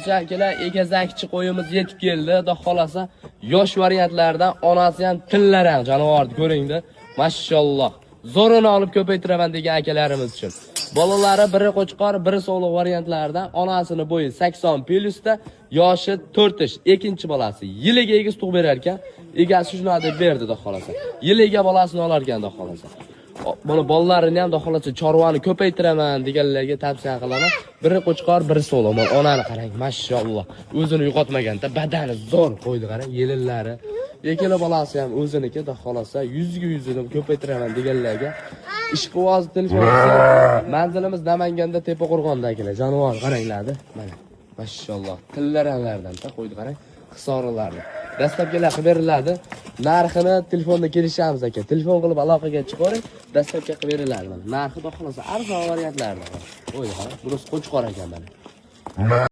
xohlasa akalar, egazakchi qo'yimiz yetib keldi. Xudo xolasa, yosh variantlardan onasi ham tillari ham jonivorni ko'ringdi. Mashalloh. Zo'rini olib ko'paytiraman degan akalarimiz uchun. Bolalari biri qo'chqor, biri so'liq variantlardan onasini bo'yi 80 plyusda, yoshi 4 yosh, ikkinchi bolasi. Yiliga egiz tug'ib berar ekan, egasi shuni deb berdi xudo xolasa. Yiliga bolasini olar ekan xudo xolasa. Buni bolalarini ham xudo xolasa chorvani ko'paytiraman deganlarga tavsiya qilaman. Biri qo'chqor, biri so'liq. Mana onani qarang, mashalloh. O'zini yo'qotmaganda badani zo'r qo'ydi qarang, yelillari. Ikkala bolasi ham o'ziniki, xudo xolasa 100 ko'paytiraman deganlarga ishqivoz telefon manzilimiz Namanganda Tepaqo'rg'onda akalar. Jonivor qaranglardi. Mana mashalloh. Tillaranlardan qo'ydi qarang. Hisorlarni. Dastlabkilar qilib beriladi. Narxini telefonda kelishamiz aka. Telefon qilib aloqaga chiqaring. Dastlabki qilib beriladi mana. Narxi xudo xolasa arzon variantlardan. Qo'ydi qarang. Bunisi qo'chqor ekan mana.